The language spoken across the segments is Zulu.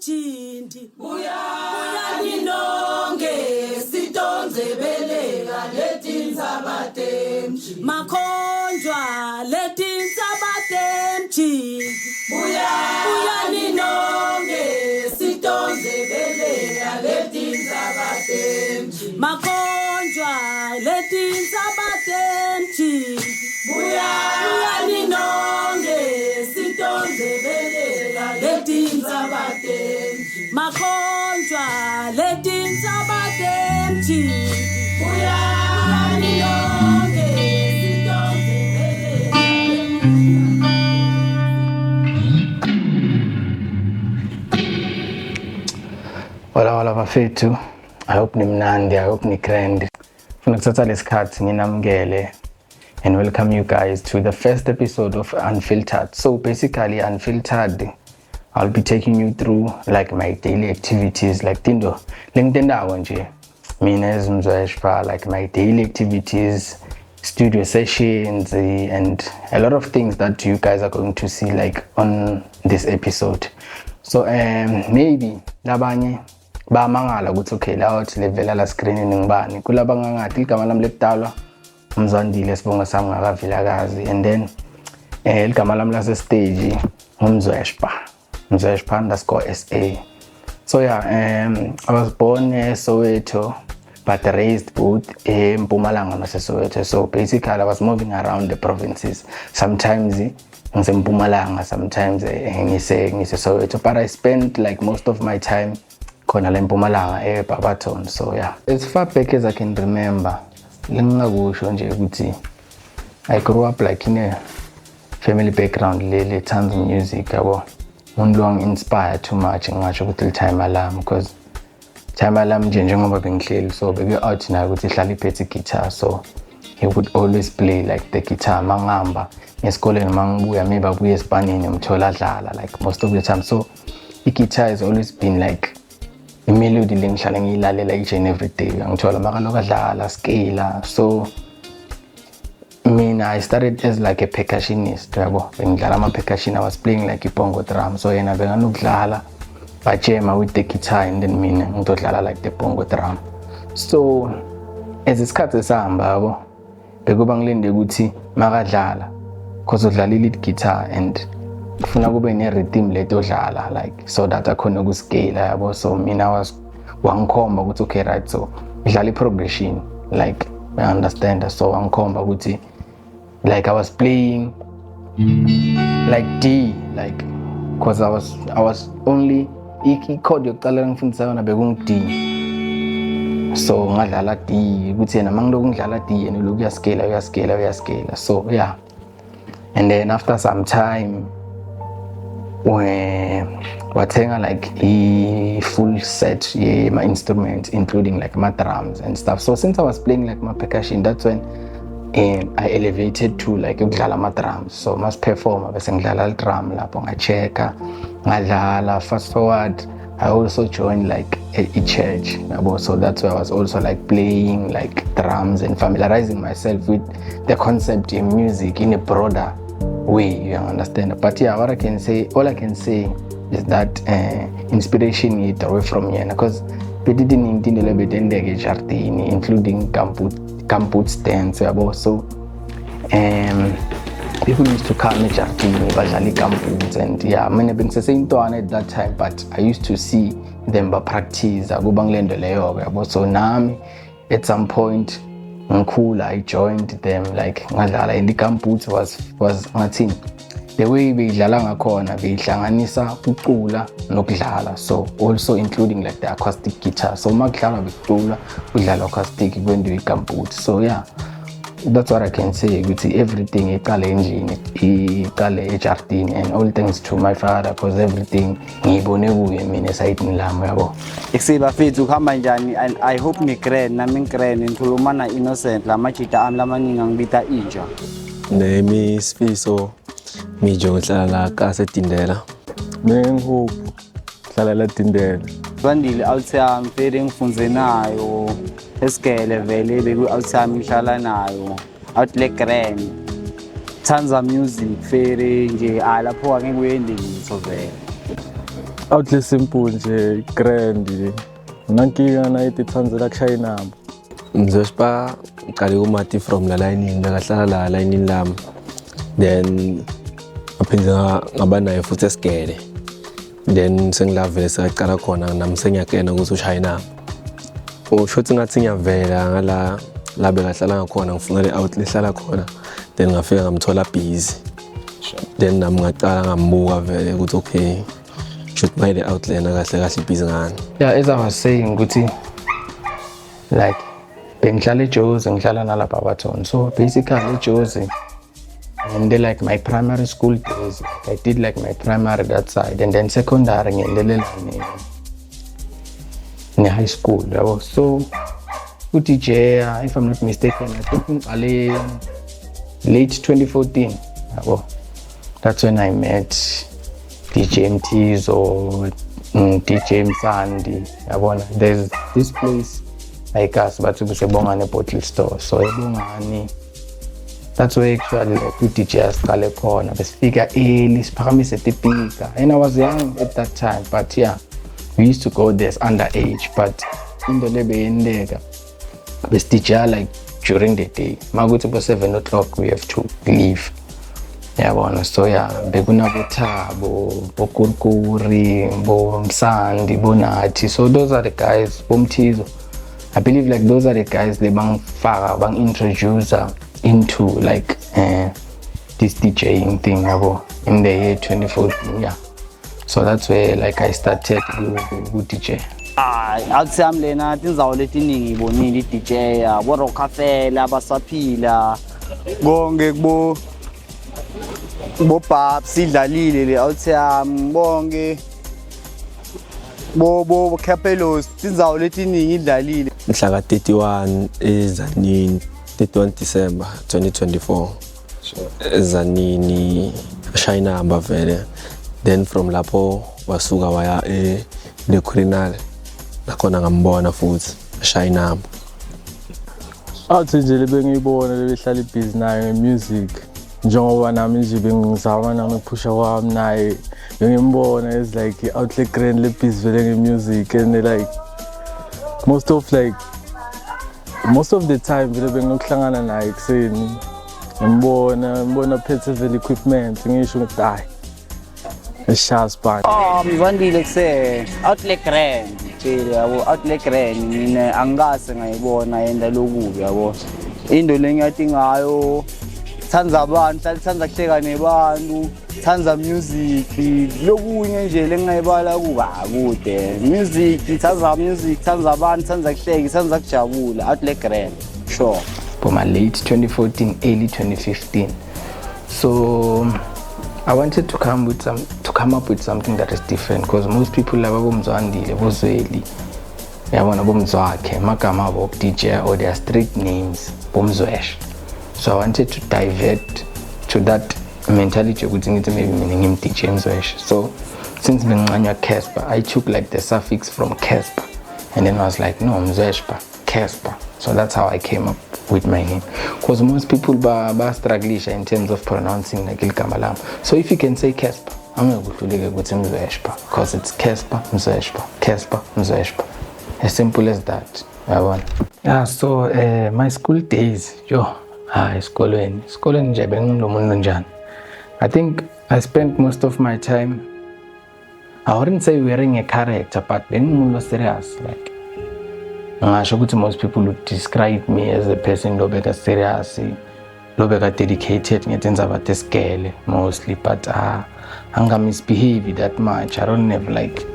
Mjindi buya ninonge sitonze beleka letinzabatemji makhonjwa letinzabatemji buya ninonge sitonze beleka letinzabatemji makhonjwa letinzabatemji buya ninonge sitonze beleka letinzabatemji makhonjwa letinzabatemji buya ninonge sitonze beleka. Wala bafethu, I hope nimnandi, I hope nikrend. Funa kuthatha lesikhathi nginamukele and welcome you guys to the first episode of Unfiltered. So basically Unfiltered, I'll be taking you through like my daily activities, like tindo lengitendawo nje mina ezimzweshpa, like my daily activities, studio sessions, and a lot of things that you guys are going to see like on this episode. So maybe labanye bamangala ukuthi okay la uthi levela la screen ngibani kulaba ngangathi igama lami lekudalwa uMzwandile sibonga sami ngakavilakazi, and then igama lami lase stage uMzweshpa _SA. So yeah, I was born Soweto but raised both in Mpumalanga and Soweto. So basically I was moving around the provinces, sometimes in Mpumalanga, sometimes ngise Soweto, but I spent like most of my time khona la Mpumalanga Barberton. So yeah, as far back as I can remember, lingakusho nje ukuthi I grew up like in a family background lele tons of music yabo. Umuntu long inspired too much ngisho ukuthi Time Alarm, because Time Alarm njengoba bengihleli so beke out na ukuthi ihlala iphethe guitar, so he would always play like the guitar mangihamba esikoleni mangibuya maybe abuye esipanini umthola adlala like most of the time. So the guitar has always been like a melody lengihlala ngiyilalela each and every day ngithola makaloku adlala scale. So I started as like a percussionist yabo, bengidlala ama percussion, I was playing like bongo drum, so yena benganokudlala bajema with the guitar and then mina ngidodlala like the bongo drum. So as isikhathi esihamba yabo bekuba ngilinde ukuthi makadlala because udlala lead guitar and kufuna kube ne rhythm letodlala like so that akhona ukuscale yabo. So mina wangikhomba ukuthi okay right, so udlala progression like I understand. So wangikhomba ukuthi like I was playing like D, like because I was only chord yokuqala ngifundisa yona bekungu D, so ngadlala D ukuthi yena mangiloku ngidlala D yena lokhu uyascale. So yeah, and then after some time wathenga like a full set my instruments including like my drums and stuff. So since I was playing like my percussion, that's when I elevated to like ukudlala ama drums. So mas performer bese ngidlala drum lapho ngachecka ngadlala. Fast forward, I also joined like a church yabo, so that's where I was also like playing like drums and familiarizing myself with the concept in music in a broader way, you understand. But yeah, all I can say is that inspiration is away from here because we didn't jardini, including gumboot stands yabo. So people used to call me jardini badlala gumboots, and yeah, mina bengiseseyintwana at that time, but I used to see them practice akuba ngilendo leyo yabo. So nami at some point ngikhula I joined them like ngadlala, and the gumboots was ngathi the way beyidlala ngakhona beyihlanganisa ukucula nokudlala, so also including like the acoustic guitar. So makudlala bekucula udlala acoustic kwenziwe igumboot. So yeah, that's what I can say ukuthi everything iqale endlini, iqale ejardini, and all thanks to my father because everything ngiyibone kuye mina esayidini lami yabo. Eksiba fethu kuhamba njani, and I hope nikrend nami ngikrend ngikhuluma na Innocent lamajita ami lamaningi ngibita inja. Nami Sifiso Mijo ngihlala la kaSedindela. Nengihope ngihlala la Dindela. Zwandile outside mfere ngifunze nayo esigele vele beku outside ngihlala nayo outle grand Tanza music fere nje lapho angeke uyendi ngitho vele. Outle simple nje grand nankinga na itithanze la kushaya inamba. Ngizoshipa ngale umati from la line ngakahlala la line lami. Then aphindza ngaba naye futhi esigele. Then sengilavele saqala khona nami sengiyakena ukuthi ushaya inamba. Ushothi ngathi ngiyavela ngala la bekahlala ngakhona ngifuna le outlet hlala khona. Then ngafika ngamthola busy. Then nami ngaqala ngambuka vele ukuthi okay should buy the outlet kahle busy ngani. Yeah, as I was saying ukuthi like bengihlala eJozi ngihlala nalapha Barberton. So basically eJozi and then like my primary school days I did like my primary that side and then secondary ngiyendelela ne high school yabo. So uDJ if I'm not mistaken I think late 2014 yabo. That's when I met DJ MTs or DJ Msandi yabona. There's this place like us but Bongani bottle store. So Bongani, that's where actually like DJ asiqale khona besifika early siphakamise tipika and I was young at that time but yeah we used to go there underage but into lebeyendeka besdj like during the day makuthi bo 7 o'clock we have to leave yabona. So yeah bekunabo bokurkuri bomsandi bonathi. So those are the guys bomthizo. I believe like those are the guys they bang introduce into like this DJing thing in the year 2014. Yeah, so that's where like I started with DJ. Awuthi lena tinzawo letiningi ibonile iDJ bo Rockefeller basaphila konke kubo Babs idlalile le awuthi bonke bo Capelos tinzawo letiningi idlalile. Mhla ka 31 eZanini 31 December 2024 eZanini shaya inamba vele. Then from lapho wasuka waya le Criminal nakhona ngambona futhi shaya inamba. Athi nje lebengiyibona lebehlala ibhizi nayo music njengoba nami nje bengizama nami phusha kwami naye bengimbona is like outlet grand lebhizi vele ngemusic and like most of the time vele bengiyokuhlangana naye ekseni ngibona phethe vele equipment ngisho ukuthi hayi eshas band. Ngivandile kuse outlet grand phela yabo. Outlet grand mina angase ngayibona yenda lokubi yabo. Into lengiyathi ngayo thanza abantu thanza kuhleka nebantu thanza music lokunye nje lengayibala kude music thanza abantu thanza kuhleka thanza kujabula. Outlet grand sure from late 2014 early 2015. So I wanted to come up with something that is different because most people laba bomzwandile bozweli yabona bomzwakhe magama abo DJ or their street names bomzwesh. So I wanted to divert to that mentality ukuthi ngithi maybe mina ngim DJ Mzwesh. So since bengincanywa Casper I took like the suffix from Casper and then I was like no Mzweshpa Casper. So that's how I came up with my name because most people ba struggle in terms of pronouncing like igama lami. So if you can say Casper angekuhluleke ukuthi Mzweshpa because it's Casper Mzweshpa Casper Mzweshpa, as simple as that yabona. Yeah, so my school days esikolweni nje bengilomuntu njani. I think I spent most of my time, I wouldn't say wearing a character but bengimuntu serious like ngisho ukuthi most people would describe me as a person lobeka serious lobeka dedicated ngetenza batesigele mostly but anga misbehave that much. I don't have like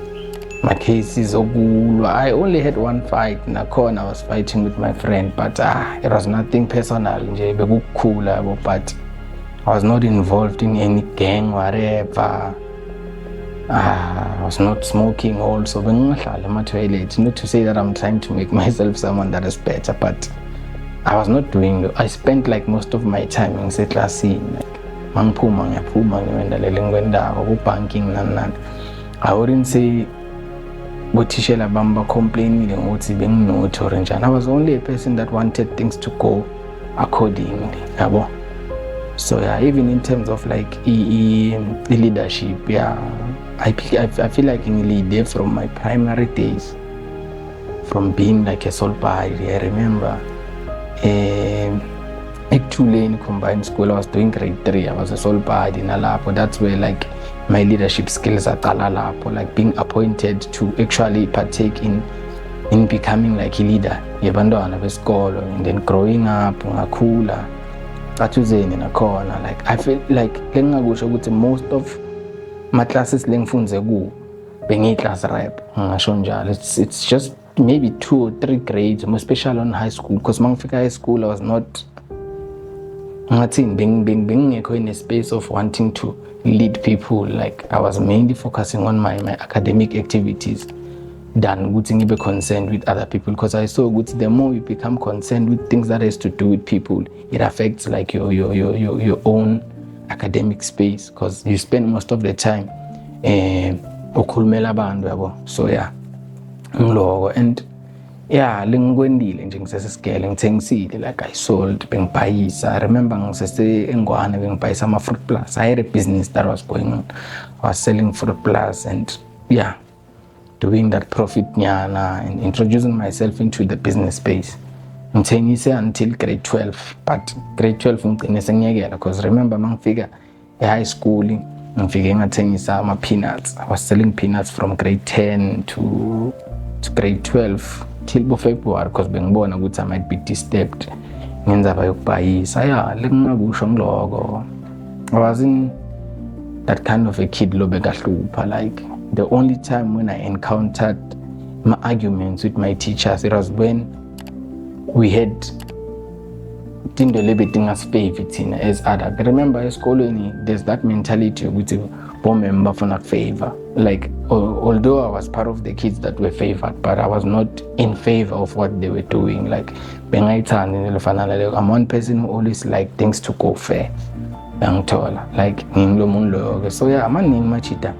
my cases okulwa. I only had one fight nakhona I was fighting with my friend but it was nothing personal nje bekukhula yabo but I was not involved in any gang whatever. I was not smoking also bengihlala ema-toilet. Not to say that I'm trying to make myself someone that is better but I was not doing it. I spent like most of my time ngiseclassini like mangiphuma ngiyaphuma ngiwendalela ngikwendaba ku-banking nani. I wouldn't say bothishela bami bacomplainile ngokuthi benginothi or njani. I was only a person that wanted things to go accordingly yabo. So yeah, even in terms of like leadership, yeah, I feel like in there from my primary days, from being like a soul body. I remember at Tulane Combined School, I was doing grade 3. I was a soul body in Alapo. That's where like my leadership skills are Alapo, like being appointed to actually partake in becoming like a leader. Yabandona besikolo, and then growing up, ngakhula, atuzeni nakhona. Like I feel like lengakusho ukuthi most of my classes lengifunze ku bengi-class rep ngisho njalo. It's just maybe 2 or 3 grades, more especially on high school, because mangifika high school I was not bengingekho in a space of wanting to lead people. Like I was mainly focusing on my academic activities than ukuthi ngibe concerned with other people, because I saw ukuthi the more you become concerned with things that has to do with people, it affects like your own academic space, because you spend most of the time ukhulumela abantu yabo. So yeah, ngiloko. And yeah, lengikwendile nje ngisesesigele ngithengisile, like I sold, bengibhayisa. I remember ngisese eNgwane bengibhayisa ama-Fruit Plus. I had a business that was going on. I was selling Fruit Plus and yeah, doing that profit nyana and introducing myself into the business space. Ngithengise until grade 12, but grade 12 ngigcine sengiyekela, because remember mangifika e-high school ngifike ngathengisa ama-peanuts. I was selling peanuts from grade 10 to grade 12 till February, because bengibona ukuthi I might be disturbed ngenzaba yokubhayisa. Yeah, lengingakusho ngiloko. I wasn't that kind of a kid lo bekahlupha. Like the only time when I encountered my arguments with my teachers, it was when we had tinto lebeting as favorite as other. I remember esikolweni there's that mentality ukuthi bomember for not favor. Like although I was part of the kids that were favored, but I was not in favor of what they were doing. Like I'm one person who always like things to go fair. Like so yeah, amaningi machita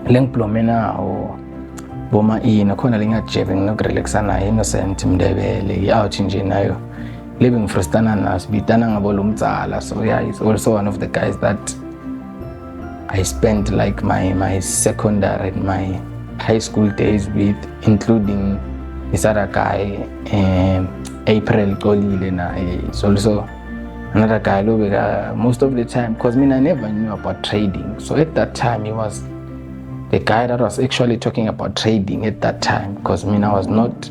lengiplomena o boma nakhona lengajebe nginokurelaxa nayo Innocent Mndebele out nje nayo living frustana naso bitana ngabo lomdzala. So yeah, he's also one of the guys that I spent like my secondary and my high school days with, including this other guy, April Kolile na. It's also another guy most of the time, because I never knew about trading. So at that time he was the guy that was actually talking about trading at that time, because I was not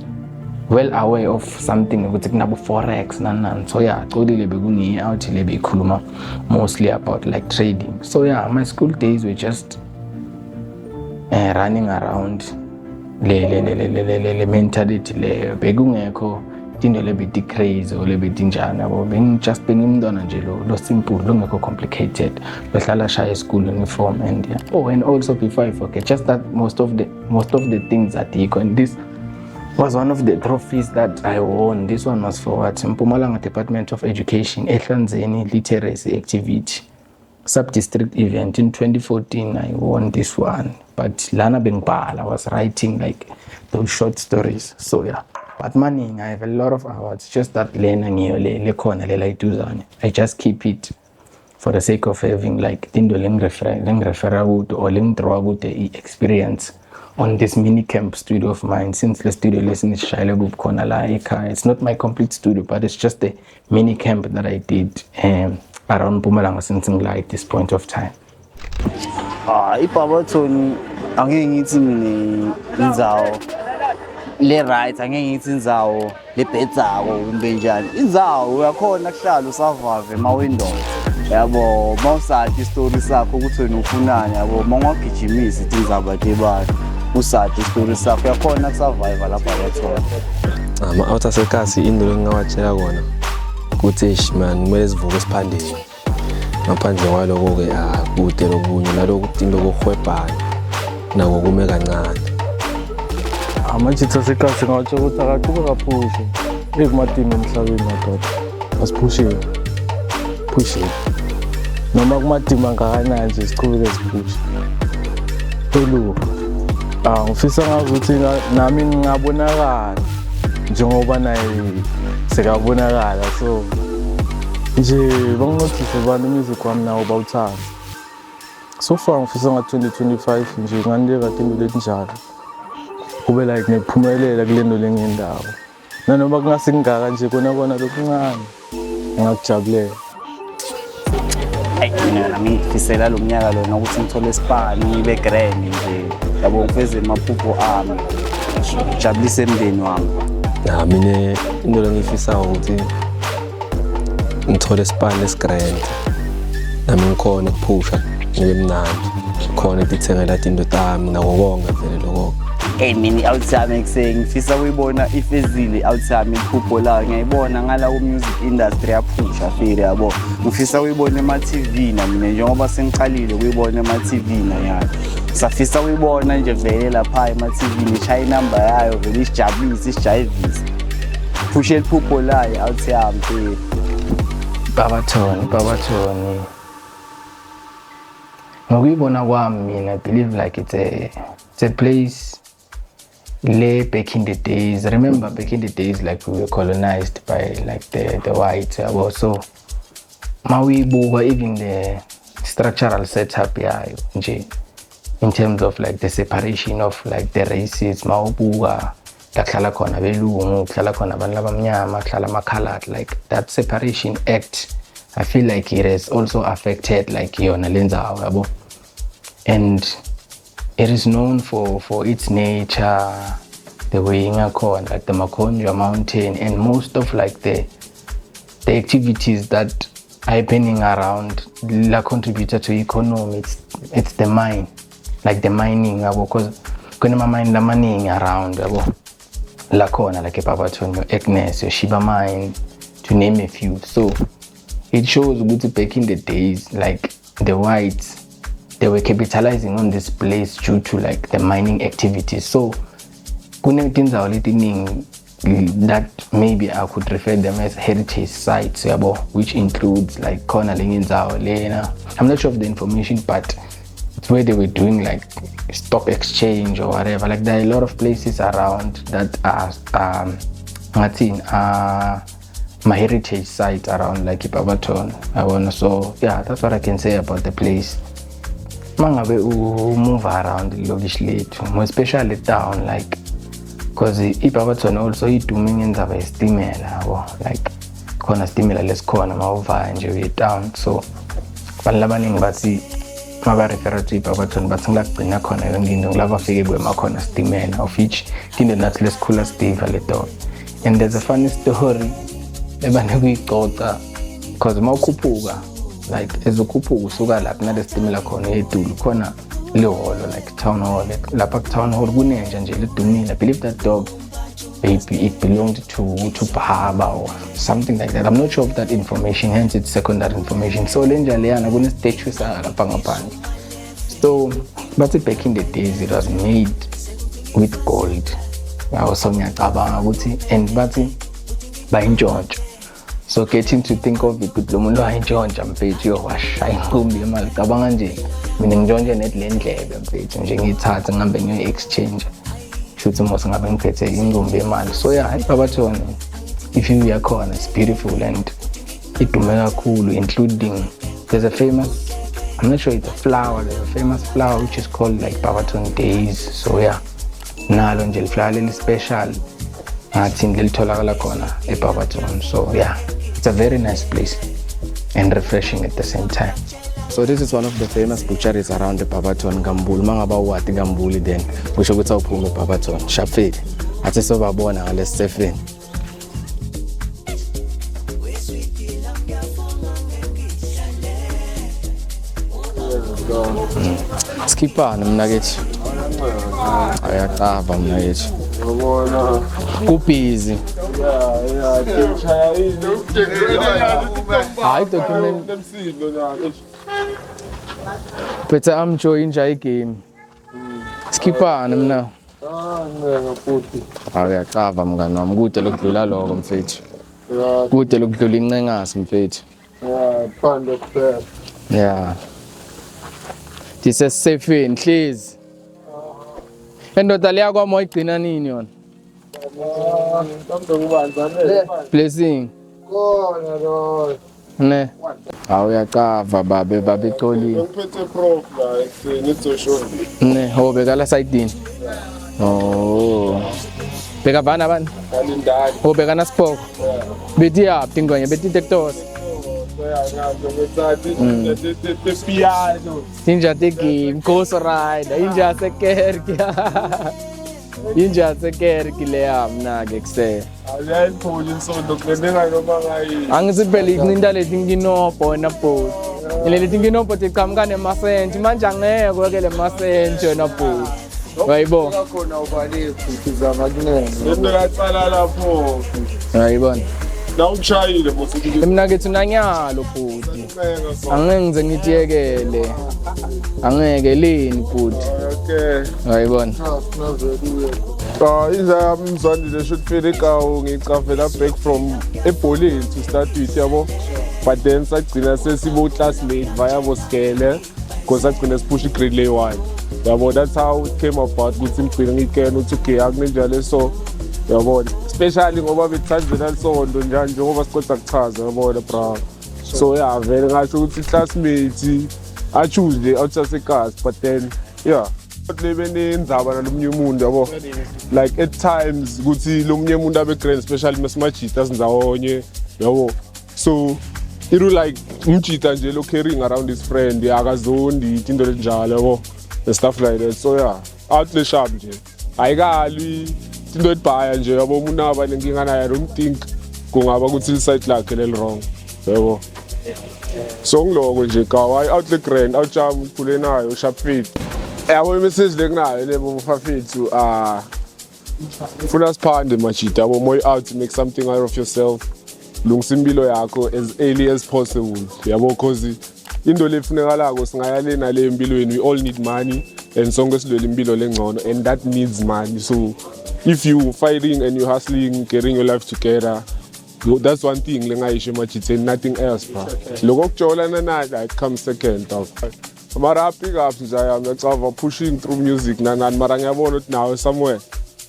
well aware of something with forex and so yeah, totally beginning out kuluma mostly about like trading. So yeah, my school days were just running around le mentality le bekungekho into lebit crazy or lebit njani yabo. Just bengimntwana nje lo simple, longekho complicated, behlala shaya school uniform. And yeah, oh, and also before I forget, just that most of the things at Iko, and this was one of the trophies that I won. This one was for what? Mpumalanga Department of Education, Ehlanzeni Literacy Activity Sub-District event in 2014. I won this one. But Lana Bengbala, I was writing like those short stories. So yeah. But money, I have a lot of awards. Just that I just keep it for the sake of having like tindo refer or the experience on this mini camp studio of mine. Since the studio lesson is Shaila Group Konalaika, it's not my complete studio, but it's just a mini camp that I did around Mpumalanga since at this point of time. Ipabathoni angeke ngithi mina indzawo le right, angeke ngithi indzawo lebhedzako kumbe njani. Indzawo uyakhona kuhlala usavave mawindow. Yabo mawusathi istory sakho ukuthi wena ufunani, yabo mawungagijimisa ithi indzawo tebani. Usathi istory sakho yakhona kusurvive lapha yathola. Ama-out asekasi into engingawatshela kona ukuthi man kumele sivuke esiphandeni. Ngaphandle kwaloko-ke akude lokunye naloko into kokuhwebhana nako kume kancane. Amajitha asekasi ngawatsho ukuthi akaqhube kaphushe ekumatini emhlabeni madoda. Asiphushiwe. Phushiwe. Noma kumadima ngakanani nje siqhubeke siphushe. Eluka. Ngifisa ngazi ukuthi nami ngingabonakala njengoba naye sekabonakala. So nje banginothise abantu music wami nawo bawuthanda. So far ngifisa nga-2025 nje nganileka into letinjalo. Kube like ngiyaphumelela kule nto lengendawo. Nanoma kungasingaka nje kona lokuncane. Ngingakujabulela. Hayi mina nami ngifisela lo mnyaka lona ukuthi ngithole isipani ngibe grand nje. Yabo ngifeze amaphupho ami. Ngijabulise emndeni wami. Na mina into lengiyifisayo ukuthi ngithole isipani esigrand. Nami ngikhona ukuphusha ngibe mnandi. Khona ukutithengela into tami nako konke vele lokho. Mina outside ngifisa uyibona ifezile outside iphupho la ngiyayibona ngala ku music industry yaphusha fire yabo. Ngifisa uyibona ema TV na mina njengoba sengiqalile ukuyibona ema TV na yayo. Safisa uyibona nje vele lapha ema TV nishaya number yayo vele isijabulise isijayivise. Phushe iphupho la outside mfire. Babathoni. Ngokuyibona kwami mina I believe like it's a place back in the days. Remember back in the days like we were colonized by like the whites. So mawibuka even the structural setup yayo nje in terms of like the separation of like the races. Mawubuka kuhlala khona belungu, kuhlala khona abantu labamnyama, kuhlala ama-colored, like that separation act. I feel like it has also affected like yona lenzawo yabo. And it is known for its nature, the way ingakhona like the Makonjwa mountain, and most of like the activities that are happening around la contributor to economy. It's the mine, like the mining yabo, because kuna mine lamaningi around yabo. La khona like eBarberton, your Agnes, your Shiba mine, to name a few. So it shows ukuthi back in the days like the whites, they were capitalizing on this place due to like the mining activities. So kunetindzawo letiningi that maybe I could refer them as heritage sites yabo, which includes like khona lengendzawo lena. I'm not sure of the information, but it's where they were doing like stock exchange or whatever. Like there are a lot of places around that are my heritage site around like Barberton. So yeah, that's what I can say about the place. Mangabe move around lokish lethu, more especially down, like because iBarberton also idume ngendaba yesitimela yabo, like khona sitimela lesikhona mawuva nje we down. So abantu labaningi bathi maba refer to iBarberton bathi ngilagcina khona yonke into ngilaba fike kwemakhona sitimela, of which into nathi lesikhula sidiva le door. And there's a funny story ebane kuyixoxa, because mawukhuphuka like ezokhuphuka usuka lapha nalesitimela khona edulu khona leholo like town hall. Lapha town hall kunenja nje ledumile. I believe that dog baby it belonged to Bahaba or something like that. I'm not sure of that information, hence it's secondary information. So lenja leyana kune statue lapha ngaphandle. So but back in the days it was made with gold. So ngiyacabanga ukuthi and bathi bayintshontsho. So getting to think of it with lo muntu wayintshontsha mfethu yowashaya inkumbi yemali. Cabanga nje mina ngintshontshe net le ndlebe mfethu nje ngiyithatha ngihambe ngiyo exchange futhi mos ngabe ngiphethe inkumbi yemali. So yeah, iBarberton if you are khona it's beautiful and idume kakhulu, including there's a famous, I'm not sure it's a flower, there's a famous flower which is called like Barberton Days. So yeah, nalo nje flower leli special ngathi ngilitholakala khona eBarberton. So yeah, it's a very nice place and refreshing at the same time. So this is one of the famous butcheries around the Barberton, Gambuli. Mangaba wati Gambuli then kusho ukuthi awuphuma eBarberton. Shafile. Athi sobabona ngale 7. Skipana mina kithi. Ayaqaba mina kithi. Yabona. Kubhizi. Hayi document. But I'm joining the game. Skipana mina. Ngafuthi. Ayaqaba mngani wami, kude lokudlula lokho mfethu. Kude lokudlula inqengasi mfethu. Yeah, phanda kuphela. Yeah. This is safe hlezi. Endoda leya kwami wayigcina nini yona? Mhlawumbe kubanzanele. Blessing. Khona lo. Ne. Awuyaqava babe Xolile. Ngiphethe prof la ekuseni ezoshona. Ne, ubekala side. Oh. Beka bana bani? Kalindani. Ubekana Sipho. Bethi yaphi ingwenya bethi tektos. Piano. Inja teki Ghost Rider, inja sekerki. Inja sekerki le amna ke kuse. Ayayiphuza insondo kulenenga noma ngayi. Angisibheli incinta leti nginopho na bot. Leti nginopho tiqhamuka nemasenti manje angeke ke le masenti na bot. Wayibo. Khona ubale futhi zamakunene. Lento yatsala lapho. Ayibona. La ukushayile mosithi. Mina ngithi unanyalo bhuti. Angeke ngize ngitiyekele. Angeke lini bhuti. Okay. Ayibona. Iza yami Mzwandile should feel ikawu ngicavela back from ebholeni to start with yabo. But then sagcina sesibo classmate via Boskele because sagcina sipush grade lay 1. Yabo, that's how it came about ukuthi ngigcina ngikena uthi okay akunenjalo so yabo especially ngoba bethandzela lisondo njalo njengoba siqoqa kuchaza yabo bra. So yeah vele ngasho ukuthi classmate I choose the outside secast but then yeah lebe nenzaba nalomunye umuntu yabo like at times ukuthi lomunye umuntu abe grand especially masimajita sindzawonye yabo so it like umjita nje lo carrying around his friend akazondi into lenjalo yabo and stuff like that so yeah outle sharp nje ayikalwi into etibhaya nje yabo umuntu aba nenkinga naye I don't think kungaba ukuthi side lakhe leli wrong yabo so ngiloko nje kawa outle grand outjam ukhule nayo sharp fit yabo message lekunayo lebo mfafethu funa siphande majita yabo moy out to make something out of yourself lungisa impilo yakho as early as possible yabo because into lefunekalako singaya lena le empilweni we all need money and sonke silwela impilo lengcono and that needs money so if you fighting and you hustling getting your life together that's one thing lengayisho majita nothing else bro lokho kujolana nayo like come second mara pick up nje yami ngicava pushing through music nanani mara ngiyabona ukuthi nawe somewhere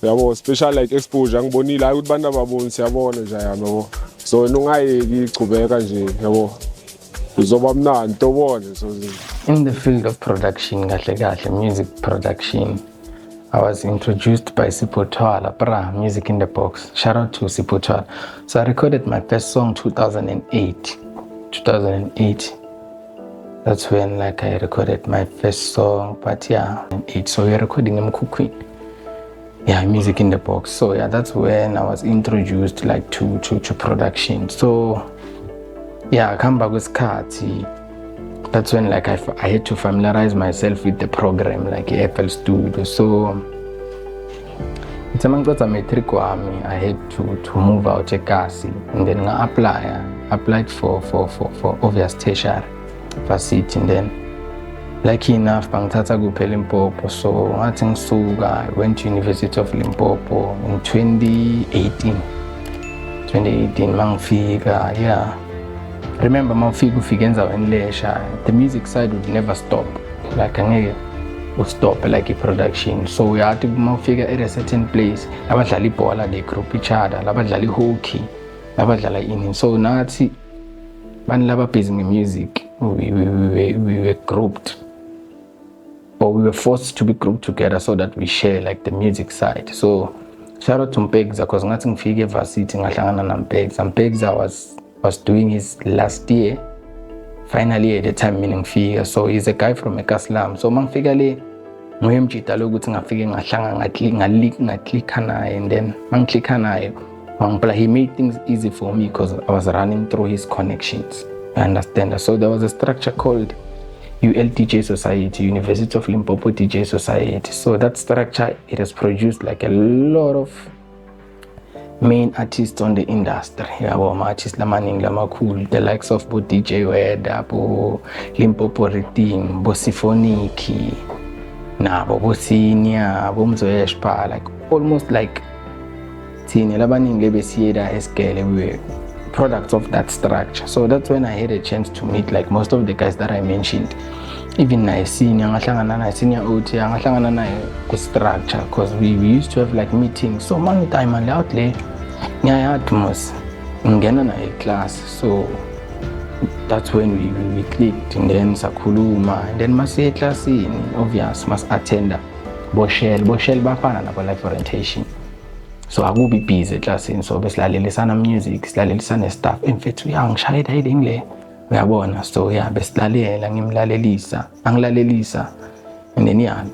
yabo special like exposure ngibonile hayi ukuthi bantu ababoni siyabona nje yami yabo so ungayeki ichubeka nje yabo uzoba mnandi tobone so in the field of production kahle music production I was introduced by Sipho Thwala, Music in the Box. Shout out to Sipho Thwala. So I recorded my first song 2008. That's when like I recorded my first song, but yeah, 8. So we're recording in Mkhukhwini. Yeah, Music in the Box. So yeah, that's when I was introduced like to production. So yeah, I come back with Kati. That's when like I had to familiarize myself with the program like FL Studio. So it's a matric I had to move out eKasi and then I applied for obvious tertiary varsity and then lucky enough bangithatha kuphela Limpopo so ngathi ngisuka I went to University of Limpopo in 2018 mangifika yeah. Remember mawufika endzaweni lesha the music side would never stop like angeke stop like production so uyathi mawufika at a certain place labadlala ibhola they group each other labadlala hockey labadlala ini so nathi bani laba busy music we were grouped or we were forced to be grouped together so that we share like the music side so shout out to Mpegza because ngathi ngifike evarsity ngahlangana na Mpegza was doing his last year finally at the time meaning figure so he's a guy from eKaslam so mangifika le ngoyemjita lokuthi ngafike ngahlanga ngaclicka naye and then mangiclicka naye he made things easy for me because I was running through his connections you understand so there was a structure called UL DJ Society, University of Limpopo DJ Society so that structure it has produced like a lot of main artists on the industry yabo artists lamaningi lamakhulu the likes of bo DJ Weda bo Limpopo Rhythm bo Symphonic nabo bo Senior bo Mzoeshpa like almost like thina labaningi lebesiyeda esigele we were products of that structure so that's when I had a chance to meet like most of the guys that I mentioned even naye Senior ngahlangana naye Senior OT ngahlangana naye ku structure because we used to have like meetings so many time and out le ngiyayathi mos ngena naye class so that's when we clicked, and then sakhuluma, and then masiye eklasini, obvious mas-attenda boshell bafana nabo life orientation. So akubi busy eklasini, so besilalelisana music, silalelisana stuff. In fact uyangishayela yile ngile, uyabona. So yeah, besilalela, angilalelisa, and then yeah,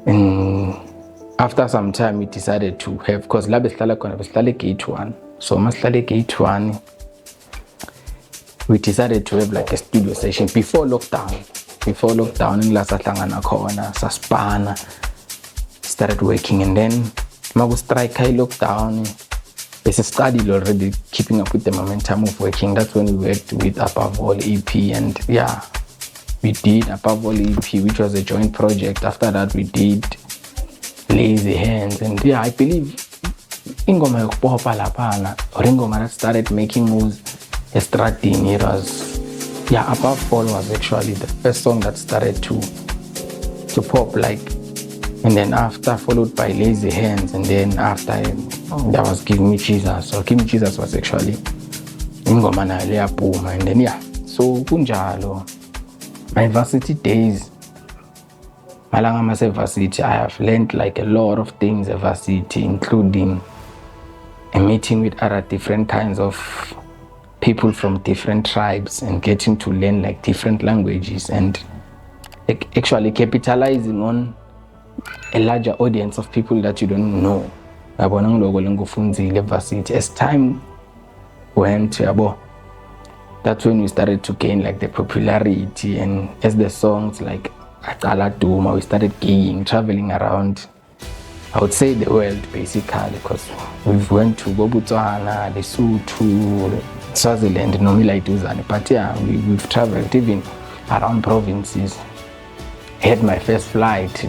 and after some time we decided to have, because la besihlala khona besihlala gate 1, so masihlale gate 1 we decided to have like a studio session before lockdown ngila sahlangana khona saspana, started working, and then maku strike lockdown bese studied already, keeping up with the momentum of working. That's when we worked with Above All EP, and yeah, we did Above All EP, which was a joint project. After that we did Lazy Hands, and yeah, I believe ingoma yokupopa laphana, or ingoma that started making moves estradini, it was, yeah, Above All was actually the first song that started to pop, like, and then after followed by Lazy Hands, and then after that was Give Me Jesus. So Give Me Jesus was actually ingoma nayo yaphuma, and then yeah, so kunjalo my varsity days. Malanga mase varsity, I have learned like a lot of things at varsity, including a meeting with other different kinds of people from different tribes and getting to learn like different languages, and actually capitalizing on a larger audience of people that you don't know. As time went, that's when we started to gain like the popularity, and as the songs like Akala Duma, we started gigging, traveling around, I would say the world basically, because we've went to Botswana, Lesotho, Swaziland, Nomila Ituzane, but yeah, we've traveled even around provinces. I had my first flight,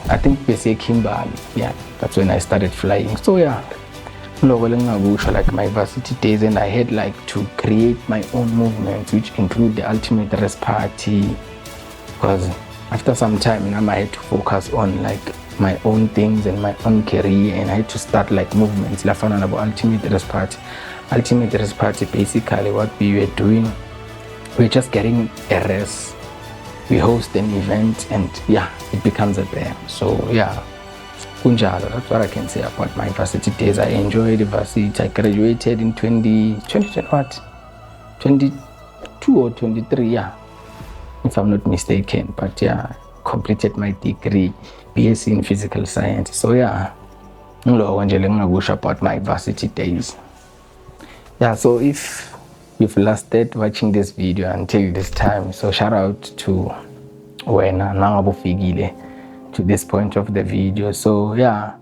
I think they say Kimberley, yeah, that's when I started flying. So yeah, like my varsity days, and I had like to create my own movements, which include the Ultimate Rest Party, because after some time I had to focus on like my own things and my own career, and I had to start like movements. Lafana about Ultimate Rest Party. Ultimate Rest Party, basically what we were doing, we're just getting a rest. We host an event, and yeah, it becomes a band. So yeah, kunjalo, that's what I can say about my varsity days. I enjoyed the varsity. I graduated in 22 or 23, yeah, if I'm not mistaken. But yeah, completed my degree, BSc in physical science. So yeah, about my varsity days. Yeah, so if you've lasted watching this video until this time, so shout out to wena nangabufigile to this point of the video. So yeah,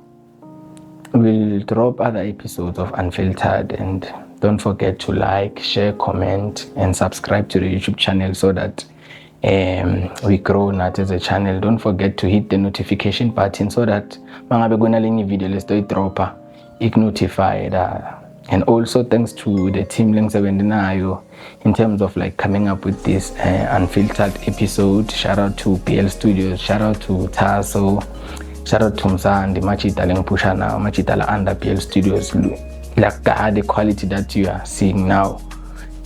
we'll drop other episodes of Unfiltered, and don't forget to like, share, comment, and subscribe to the YouTube channel so that we grow not as a channel. Don't forget to hit the notification button so that mangabe kunalenye video lesto idropa notified. And also thanks to the team Leng7 in terms of like coming up with this Unfiltered episode. Shout out to PL Studios, shout out to Taso, shout out to Mzandi, Machita Leng Pusha now, Machita under PL Studios. Like the quality that you are seeing now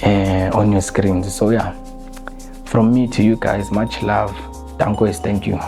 on your screens. So yeah, from me to you guys, much love. Thank you.